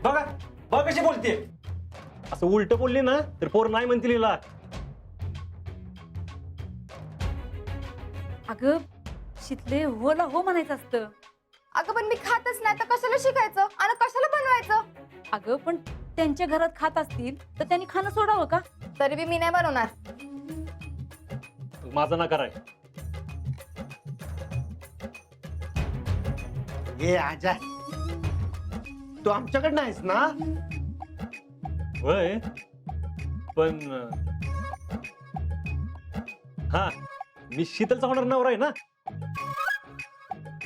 बघा बघ कशी बोलते. असं उलट बोलली ना तर पोर नाही म्हणतील हिला. अगं शितले होला हो म्हणायचं असतं. अगं पण मी खातच नाही तर कशाला शिकायचं आणि कशाला बनवायचं? अगं पण त्यांच्या घरात खात असतील तर त्यांनी खाणं सोडावं का? तरी बी मी नाही बनवणार. माझा नकार आहे. हे आजा तू आमच्याकडे नाहीस ना? होय पण हा मी शीतलचा होणार नवरा आहे ना.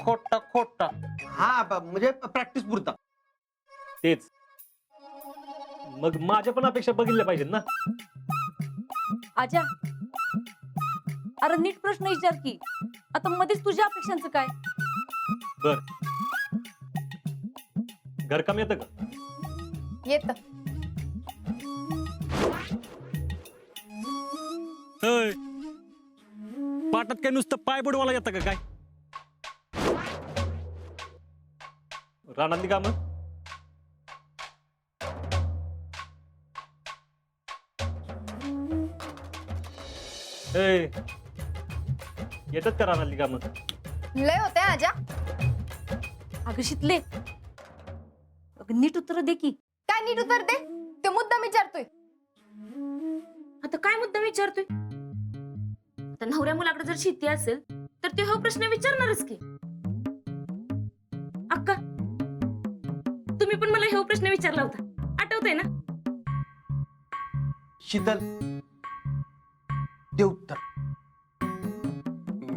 खोटा खोटा. हा म्हणजे प्रॅक्टिस पुरता. तेच मग माझ्या पण अपेक्षा बघितल्या पाहिजेत ना. आजा अरे नीट प्रश्न विचार की. आता मध्येच तुझ्या अपेक्षांचं काय? बर घरकाम येतं का? येत. पाटात काय नुसतं पाय बुडवायला येतं का काय? रानातली कामं येतात का रानातली कामं? लय होते आजा. अगं शितले अगं नीट उत्तर दे की. काय नीट उत्तर दे? ते मुद्दा विचारतोय. आता काय मुद्दा विचारतोय? आता नवऱ्या मुलाकडे जर शेती असेल तर ते हा प्रश्न विचारणारच की. अक्का तुम्ही पण मला हा प्रश्न विचारला होता, आठवतंय ना? शीतल दे उत्तर.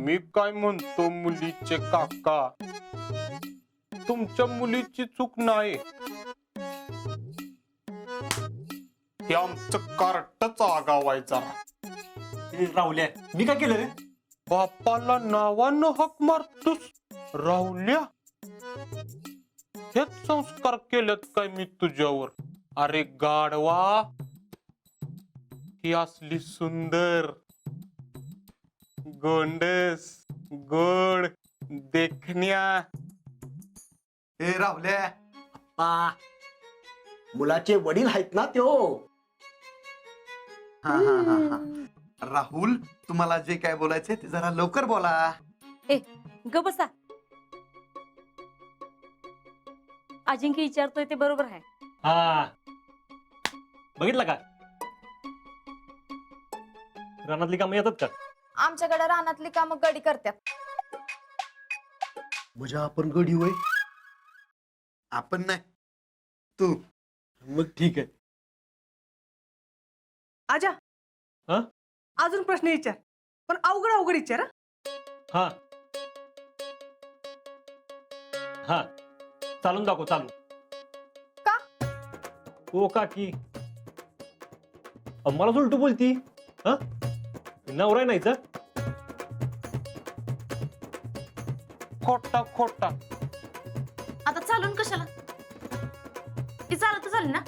मी काय म्हणतो मुलीचे काका, तुमच्या मुलीची चूक नाही. हे आमचं कार्टच आगावायचा. राहुल्या मी काय केलं रे? बापाला नावानं हक मारतोस राहुल्या. हेच संस्कार केलेत काय मी तुझ्यावर? अरे गाढवा, ही असली सुंदर गोंडस गोड देखण्या. हे राहुल्या पा मुलाचे वडील आहेत ना त्यो. हा हा हा हा. राहुल तुम्हाला जे काय बोलायचंय ते जरा लवकर बोला. ए ग बसा. अजिंक्य विचारतोय ते बरोबर आहे. हा बघितलं का? रानातली कामं येतात का? आमच्याकडे रानातली कामं गडी करतात. म्हणजे आपण गडी होय? आपण नाही तू. मग ठीक आहे. आजा हा? अजून प्रश्न विचार, पण अवघड अवघड विचार हा. हा हा चालून दाखव. चालू का? ओ काकी मलाच उलट बोलती. हा नवरा नाहीच. खोटा खोटा. आता चालून कशाला? ती चालत झाली ना,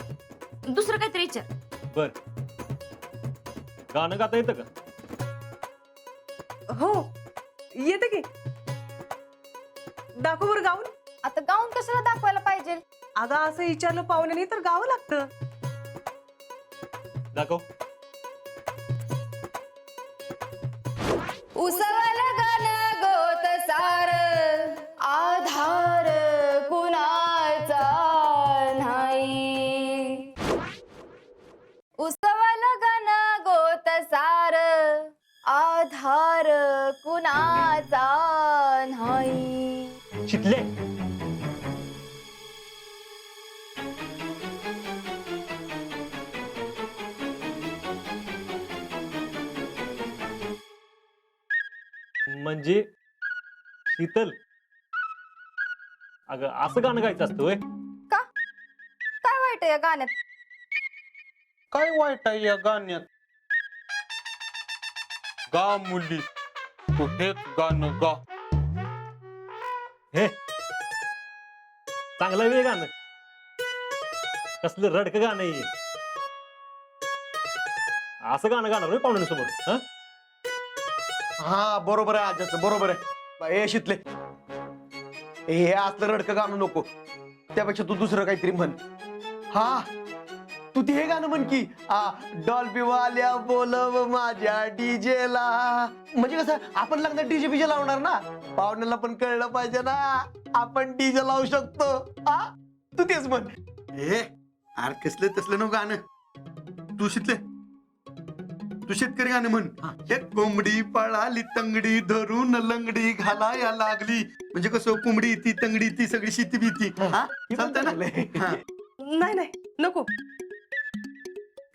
दुसरं काहीतरी विचार. बर गाणं गाता येतं का? हो येते की. दाखव बरं गाऊन. आता गाऊन कशाला दाखवायला पाहिजे? आता असं विचारलं पाहुण्याने तर गावं लागतं. दाखव. उसवल गण गोत सार आधार कुणाचा नाही. उसवल गण गोत सार आधार कुणाचा नाही. शितले म्हणजे शीतल. अगं असं गाणं गायचं असतं होय? का? काय वाईट आहे या गाण्यात? काय वाईट आहे या गाण्यात? गा मुली, तू हेच गाणं गा. हे चांगलं वे गाणं. कसलं रडकं गाणं आहे. असं गाणं गाणार होय पाहुण्यांसमोर? हा हा बरोबर आहे आजाचं, बरोबर आहे. ए शितले हे असलं रडकं गाणं नको, त्यापेक्षा तू दुसरं काहीतरी म्हण. हा तू ते हे गाणं म्हण की डॉल्बी वाल्या बोलव माझ्या डीजेला. म्हणजे कसं आपण लग्नात डीजे बीजे लावणार ना, पाहुण्याला पण कळलं पाहिजे ना आपण डीजे लावू शकतो. तू तेच म्हण. ए अरे कसलं तसलं नको गाणं, तू शेतकरी गाणं म्हण. एक कोंबडी पळाली तंगडी धरून लंगडी घालाया लागली. म्हणजे कसं कोंबडी ती तंगडी ती सगळी शेती भीती. चालतंय ना? नाही नाही नको.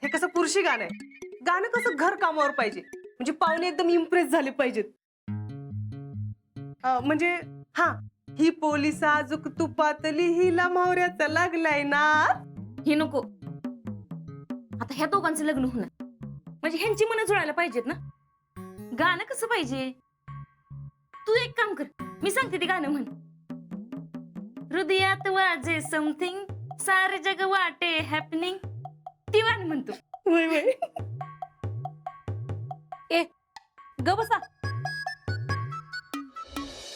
हे कसं पुरुषी गाणं आहे. गाणं कसं घर कामावर पाहिजे, म्हणजे पाहुणे एकदम इम्प्रेस झाले पाहिजेत. म्हणजे हा ही पोलिसा अजूक तुपातली हिला मावऱ्याचा लागलाय ना. हे नको. आता ह्या दोघांचं लग्न होणार म्हणजे ह्यांची मनं जुळायला पाहिजेत ना. गाणं कसं पाहिजे? तू एक काम कर, मी सांगते ते गाणं म्हण. हृदयात वाजे समथिंग, सारे जग वाटे हॅपनिंग. ती गाणं म्हणतो. वय वय. ग बसा.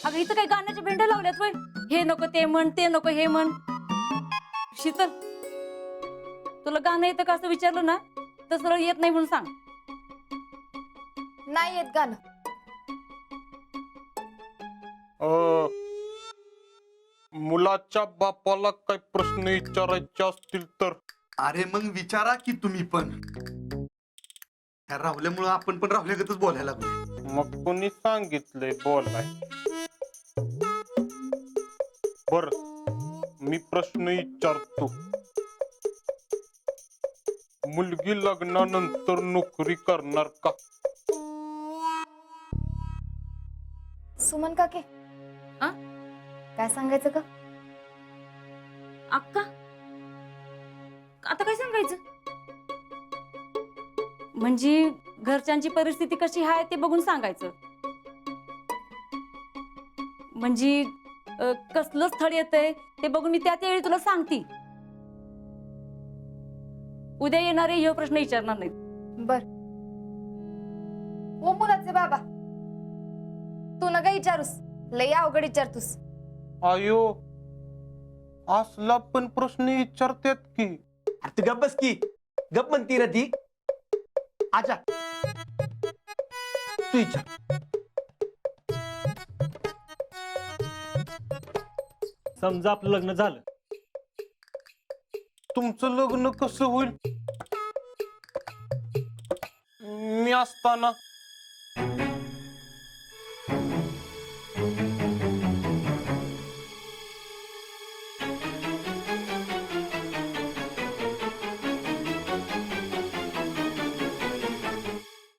अगं इथं काही गाण्याच्या भेंड्या लावल्यात वय. हे नको ते म्हण, ते नको हे म्हण. शीतल, तुला गाणं येतं का असं विचारलं ना तर सरळ येत नाही म्हणून सांग. नाही येत गाणं. मुलाच्या बापाला काही प्रश्न विचारायचे असतील तर. अरे मग विचारा की तुम्ही पण. ह्या राहुल्यामुळं आपण पण राहुल्यागतच बोलायला लागलो. मग कोणी सांगितलंय बोलाय? बर मी प्रश्न विचारतो. मुलगी लग्नानंतर नोकरी करणार का? सुमन काके आ? काय सांगायचं का? अक्का आता काय सांगायचं? म्हणजे घरच्यांची परिस्थिती कशी आहे ते बघून सांगायचं. म्हणजे कसलं स्थळ येतंय ते बघून मी त्या वेळी तुला सांगते. उद्या येणारे हे प्रश्न विचारणार नाहीत. बर. ओ मुलाचे बाबा, तू नका विचारूस, लय अवघड विचारतूस. आयो असला पण प्रश्न विचारतात की. अरे तू गप बस की. गप म्हणती ना ती. आजा तू विचार. समजा आपलं लग्न झालं, तुमचं लग्न कसं होईल? मी असताना